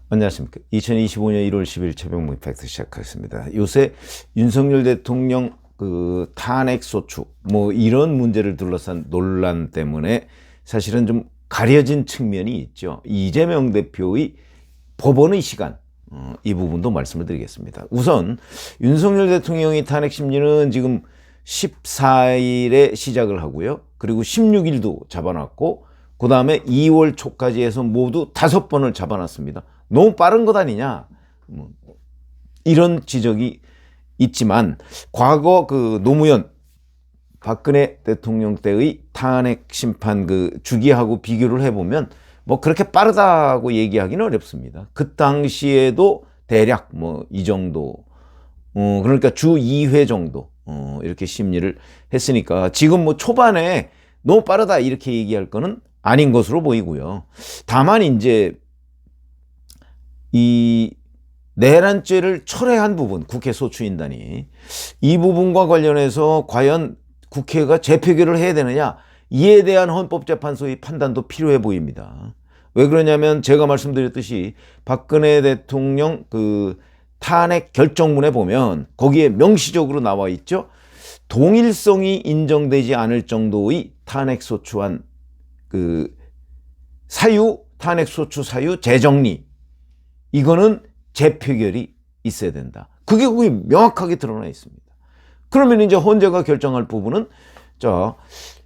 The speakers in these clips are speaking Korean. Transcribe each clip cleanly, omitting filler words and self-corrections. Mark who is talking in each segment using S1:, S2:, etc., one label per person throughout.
S1: 안녕하십니까. 2025년 1월 10일 최병무 팩트 시작하겠습니다. 요새 윤석열 대통령 탄핵소추 이런 문제를 둘러싼 논란 때문에 사실은 좀 가려진 측면이 있죠. 이재명 대표의 법원의 시간, 이 부분도 말씀을 드리겠습니다. 우선 윤석열 대통령의 탄핵 심리는 지금 14일에 시작을 하고요. 그리고 16일도 잡아놨고 그 다음에 2월 초까지 해서 모두 5번을 잡아놨습니다. 너무 빠른 것 아니냐, 이런 지적이 있지만 과거 노무현 박근혜 대통령 때의 탄핵 심판 주기하고 비교를 해보면 그렇게 빠르다고 얘기하기는 어렵습니다. 그 당시에도 대략 이 정도, 그러니까 주 2회 정도 이렇게 심리를 했으니까 지금 초반에 너무 빠르다 이렇게 얘기할 거는 아닌 것으로 보이고요. 다만 이제 이 내란죄를 철회한 부분, 국회 소추인단이 이 부분과 관련해서 과연 국회가 재표결을 해야 되느냐, 이에 대한 헌법재판소의 판단도 필요해 보입니다. 왜 그러냐면 제가 말씀드렸듯이 박근혜 대통령 탄핵 결정문에 보면 거기에 명시적으로 나와 있죠. 동일성이 인정되지 않을 정도의 탄핵소추안 사유, 탄핵소추 사유 재정리, 이거는 재표결이 있어야 된다. 그게 거기 명확하게 드러나 있습니다. 그러면 이제 헌재가 결정할 부분은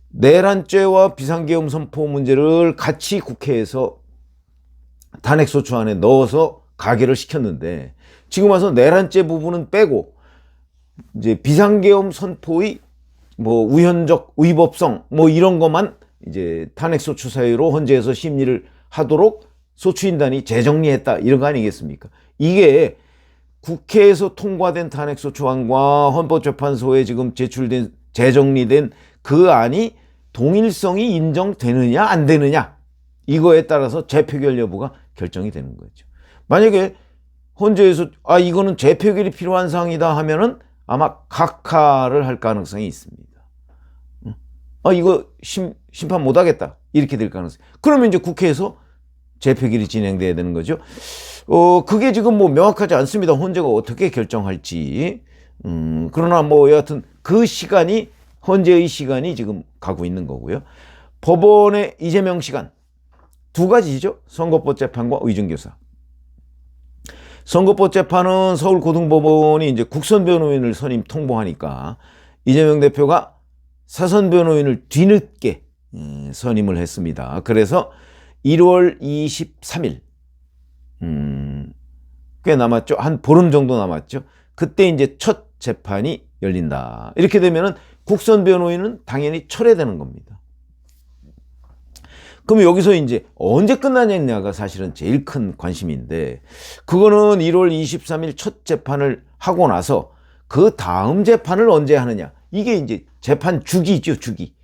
S1: 내란죄와 비상계엄 선포 문제를 같이 국회에서 탄핵소추안에 넣어서 가결을 시켰는데 지금 와서 내란죄 부분은 빼고 이제 비상계엄 선포의 우현적 위법성 이런 것만 이제 탄핵소추 사유로 헌재에서 심리를 하도록 소추인단이 재정리했다, 이런 거 아니겠습니까? 이게 국회에서 통과된 탄핵소추안과 헌법재판소에 지금 제출된 재정리된 그 안이 동일성이 인정되느냐 안 되느냐, 이거에 따라서 재표결 여부가 결정이 되는 거죠. 만약에 헌재에서 이거는 재표결이 필요한 사항이다 하면은 아마 각하를 할 가능성이 있습니다. 이거 심판 못 하겠다, 이렇게 될 가능성이. 그러면 이제 국회에서 재표결이 진행돼야 되는 거죠. 그게 지금 명확하지 않습니다. 헌재가 어떻게 결정할지. 그러나 여하튼 그 시간이, 헌재의 시간이 지금 가고 있는 거고요. 법원의 이재명 시간 두 가지죠. 선거법 재판과 의정교사. 선거법 재판은 서울고등법원이 이제 국선 변호인을 선임 통보하니까 이재명 대표가 사선 변호인을 뒤늦게 선임을 했습니다. 그래서 1월 23일, 꽤 남았죠. 한 보름 정도 남았죠. 그때 이제 첫 재판이 열린다. 이렇게 되면은 국선 변호인은 당연히 철회되는 겁니다. 그럼 여기서 이제 언제 끝나냐가 사실은 제일 큰 관심인데, 그거는 1월 23일 첫 재판을 하고 나서 그 다음 재판을 언제 하느냐. 이게 이제 재판 주기죠, 주기.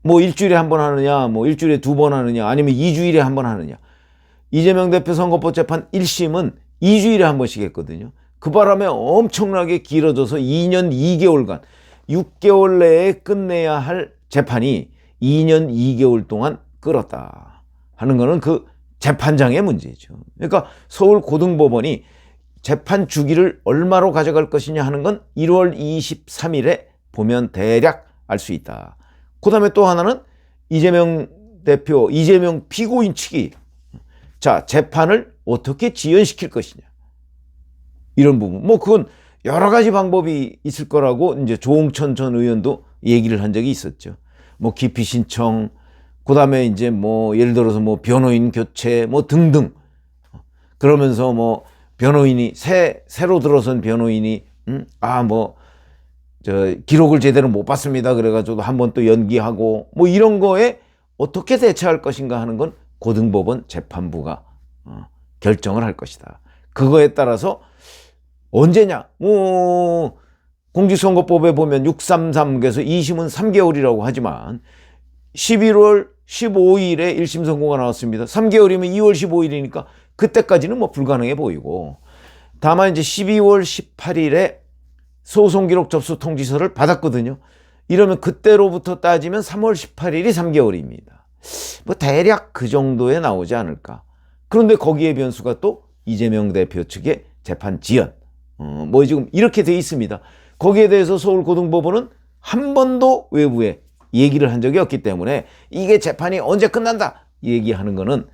S1: 일주일에 한 번 하느냐, 일주일에 2번 하느냐, 아니면 2주일에 한 번 하느냐. 이재명 대표 선거법 재판 1심은 2주일에 한 번씩 했거든요. 그 바람에 엄청나게 길어져서 2년 2개월간, 6개월 내에 끝내야 할 재판이 2년 2개월 동안 끌었다 하는 거는 그 재판장의 문제죠. 그러니까 서울고등법원이 재판 주기를 얼마로 가져갈 것이냐 하는 건 1월 23일에 보면 대략 알 수 있다. 그 다음에 또 하나는 이재명 대표, 이재명 피고인 측이 재판을 어떻게 지연시킬 것이냐, 이런 부분. 그건 여러 가지 방법이 있을 거라고 이제 조홍천 전 의원도 얘기를 한 적이 있었죠. 기피 신청, 그 다음에 이제 예를 들어서 변호인 교체 등등. 그러면서 변호인이 새로 들어선 변호인이 기록을 제대로 못 봤습니다, 그래가지고 한번 또 연기하고 이런 거에 어떻게 대처할 것인가 하는 건 고등법원 재판부가 결정을 할 것이다. 그거에 따라서 언제냐, 공직선거법에 보면 633, 그래서 2심은 3개월이라고 하지만 11월 15일에 1심 선고가 나왔습니다. 3개월이면 2월 15일이니까 그때까지는 불가능해 보이고, 다만 이제 12월 18일에 소송기록 접수 통지서를 받았거든요. 이러면 그때로부터 따지면 3월 18일이 3개월입니다. 뭐 대략 그 정도에 나오지 않을까. 그런데 거기에 변수가 또 이재명 대표 측의 재판 지연. 뭐 지금 이렇게 돼 있습니다. 거기에 대해서 서울고등법원은 한 번도 외부에 얘기를 한 적이 없기 때문에 이게 재판이 언제 끝난다 얘기하는 거는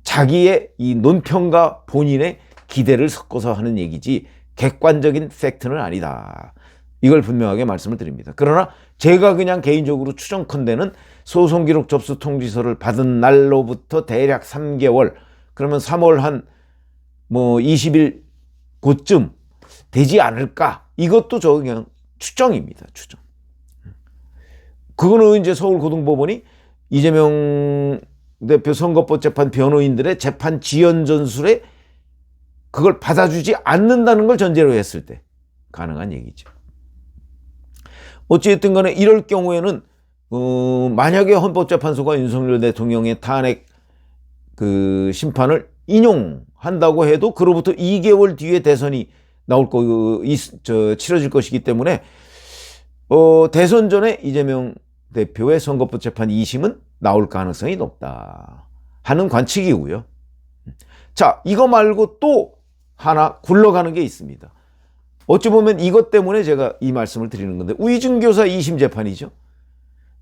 S1: 자기의 이 논평과 본인의 기대를 섞어서 하는 얘기지 객관적인 팩트는 아니다. 이걸 분명하게 말씀을 드립니다. 그러나 제가 그냥 개인적으로 추정컨대는 소송기록 접수 통지서를 받은 날로부터 대략 3개월, 그러면 3월 한 뭐 20일 그쯤 되지 않을까. 이것도 저 그냥 추정입니다. 추정. 그거는 이제 서울고등법원이 이재명 대표 선거법 재판 변호인들의 재판 지연 전술에 그걸 받아주지 않는다는 걸 전제로 했을 때 가능한 얘기죠. 어찌됐든 간에 이럴 경우에는 만약에 헌법재판소가 윤석열 대통령의 탄핵 그 심판을 인용한다고 해도 그로부터 2개월 뒤에 대선이 나올 치러질 것이기 때문에 대선 전에 이재명 대표의 선거법 재판 2심은 나올 가능성이 높다 하는 관측이고요. 자, 이거 말고 또 하나 굴러가는 게 있습니다. 어찌 보면 이것 때문에 제가 이 말씀을 드리는 건데, 우이증교사 2심 재판이죠.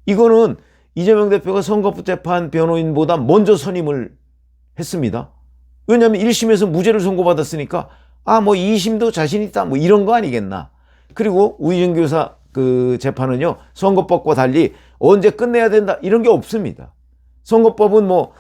S1: 이거는 이재명 대표가 선거법 재판 변호인보다 먼저 선임을 했습니다. 왜냐하면 1심에서 무죄를 선고받았으니까 뭐 2심도 자신 있다 뭐 이런 거 아니겠나. 그리고 우이증교사 그 재판은요, 선거법과 달리 언제 끝내야 된다 이런 게 없습니다. 선거법은 뭐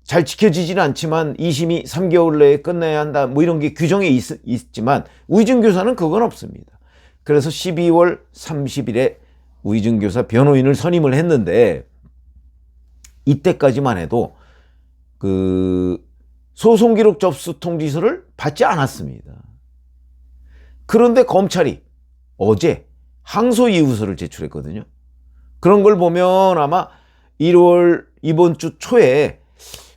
S1: 잘 지켜지지는 않지만 2심이 3개월 내에 끝내야 한다 뭐 이런 게 규정에 있지만 우이증교사는 그건 없습니다. 그래서 12월 30일에 우이증교사 변호인을 선임을 했는데, 이때까지만 해도 그 소송기록 접수 통지서를 받지 않았습니다. 그런데 검찰이 어제 항소이유서를 제출했거든요. 그런 걸 보면 아마 1월 이번 주 초에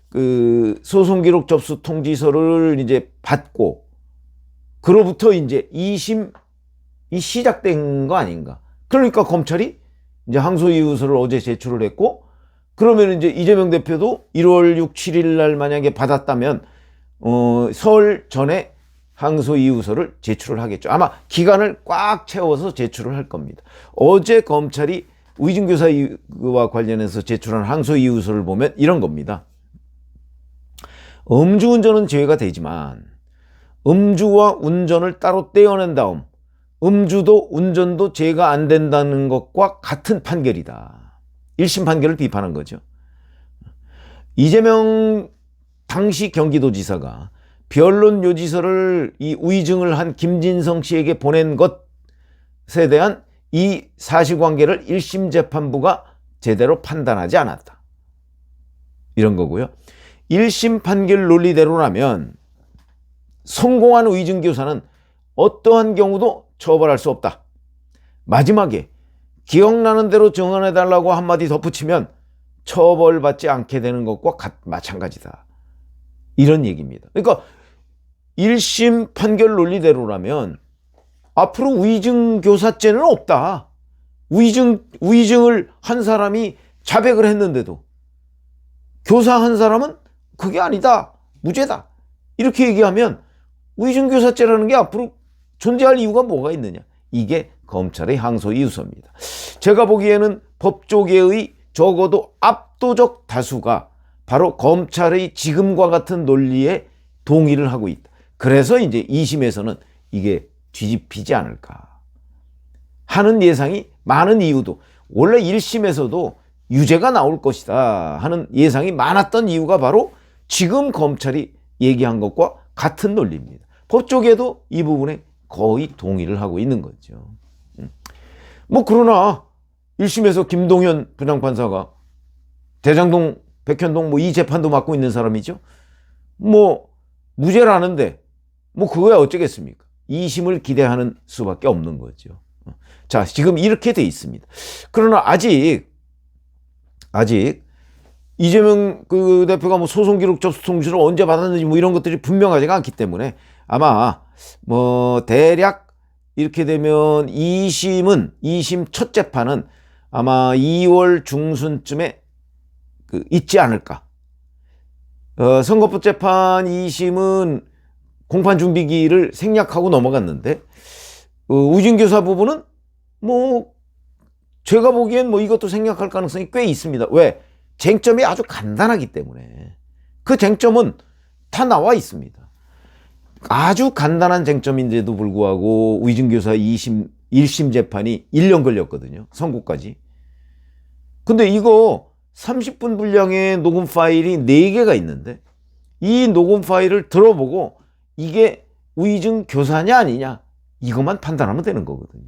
S1: 그 소송기록 접수 통지서를 이제 받고 그로부터 이제 2심이 시작된 거 아닌가. 그러니까 검찰이 이제 항소이유서를 어제 제출을 했고, 그러면 이제 이재명 대표도 1월 6, 7일 날 만약에 받았다면 설 전에 항소이유서를 제출을 하겠죠. 아마 기간을 꽉 채워서 제출을 할 겁니다. 어제 검찰이 우이증교사와 관련해서 제출한 항소이유서를 보면 이런 겁니다. 음주운전은 제외가 되지만 음주와 운전을 따로 떼어낸 다음 음주도 운전도 제외가 안 된다는 것과 같은 판결이다. 1심 판결을 비판한 거죠. 이재명 당시 경기도지사가 변론 요지서를 이 우이증을 한 김진성 씨에게 보낸 것에 대한 이 사실관계를 1심 재판부가 제대로 판단하지 않았다. 이런 거고요. 1심 판결 논리대로라면 성공한 우이증교사는 어떠한 경우도 처벌할 수 없다. 마지막에 기억나는 대로 증언해달라고 한마디 덧붙이면 처벌받지 않게 되는 것과 마찬가지다. 이런 얘기입니다. 그러니까 1심 판결 논리대로라면 앞으로 우이증교사죄는 없다. 우이증을 한 사람이 자백을 했는데도 교사한 사람은 그게 아니다. 무죄다. 이렇게 얘기하면 우이증교사죄라는 게 앞으로 존재할 이유가 뭐가 있느냐. 이게 검찰의 항소이유서입니다. 제가 보기에는 법조계의 적어도 압도적 다수가 바로 검찰의 지금과 같은 논리에 동의를 하고 있다. 그래서 이제 2심에서는 이게 뒤집히지 않을까 하는 예상이 많은 이유도, 원래 1심에서도 유죄가 나올 것이다 하는 예상이 많았던 이유가 바로 지금 검찰이 얘기한 것과 같은 논리입니다. 법조계도 이 부분에 거의 동의를 하고 있는 거죠. 뭐 그러나 1심에서 김동현 부장판사가 대장동, 백현동 뭐 이 재판도 맡고 있는 사람이죠. 뭐 무죄라는데 뭐 그거야 어쩌겠습니까? 2심을 기대하는 수밖에 없는 거죠. 자, 지금 이렇게 돼 있습니다. 그러나 아직 이재명 그 대표가 뭐 소송기록 접수 통지를 언제 받았는지 뭐 이런 것들이 분명하지가 않기 때문에 아마 뭐 대략 이렇게 되면 2심 첫 재판은 아마 2월 중순쯤에 있지 않을까. 선거법 재판 2심은 공판 준비기를 생략하고 넘어갔는데 우진교사 부분은 뭐 제가 보기엔 뭐 이것도 생략할 가능성이 꽤 있습니다. 왜? 쟁점이 아주 간단하기 때문에. 그 쟁점은 다 나와 있습니다. 아주 간단한 쟁점인데도 불구하고 우진교사 2심 1심 재판이 1년 걸렸거든요. 선고까지. 근데 이거 30분 분량의 녹음 파일이 4개가 있는데 이 녹음 파일을 들어보고 이게 우의정 교사냐 아니냐 이것만 판단하면 되는 거거든요.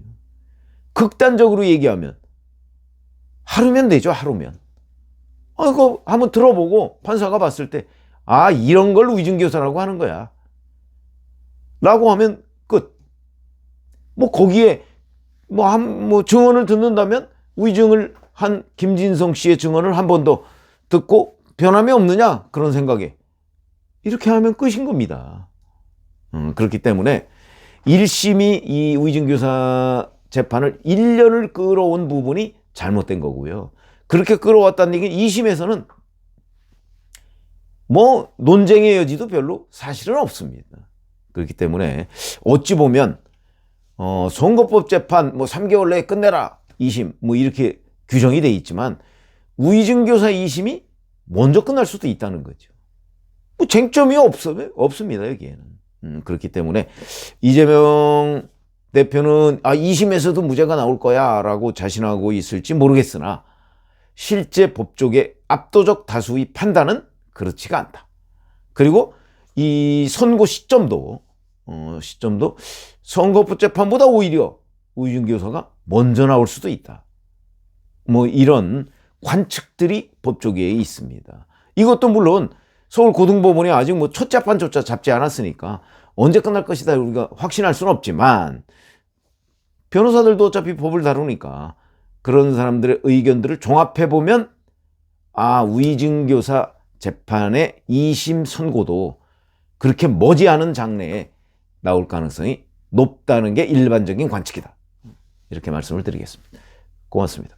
S1: 극단적으로 얘기하면 하루면 되죠. 하루면. 이거 한번 들어보고 판사가 봤을 때 이런 걸 우의정 교사라고 하는 거야 라고 하면 끝. 뭐 거기에 뭐 증언을 듣는다면 우의정을 한 김진성 씨의 증언을 한 번 더 듣고 변함이 없느냐 그런 생각에 이렇게 하면 끝인 겁니다. 그렇기 때문에 1심이 이 우의정 교사 재판을 1년을 끌어온 부분이 잘못된 거고요. 그렇게 끌어왔다는 얘기는 2심에서는 뭐 논쟁의 여지도 별로 사실은 없습니다. 그렇기 때문에 어찌 보면 선거법 재판 뭐 3개월 내에 끝내라 2심 뭐 이렇게 규정이 돼 있지만 우의정 교사 2심이 먼저 끝날 수도 있다는 거죠. 뭐 쟁점이 없습니다 여기에는. 그렇기 때문에 이재명 대표는 2심에서도 무죄가 나올 거야 라고 자신하고 있을지 모르겠으나 실제 법조계 압도적 다수의 판단은 그렇지가 않다. 그리고 이 선고 시점도 선거법 재판보다 오히려 우의정 교사가 먼저 나올 수도 있다. 뭐 이런 관측들이 법조계에 있습니다. 이것도 물론 서울고등법원이 아직 뭐 첫 재판조차 잡지 않았으니까 언제 끝날 것이다 우리가 확신할 수는 없지만 변호사들도 어차피 법을 다루니까 그런 사람들의 의견들을 종합해보면 우의정 교사 재판의 2심 선고도 그렇게 머지않은 장래에 나올 가능성이 높다는 게 일반적인 관측이다. 이렇게 말씀을 드리겠습니다. 고맙습니다.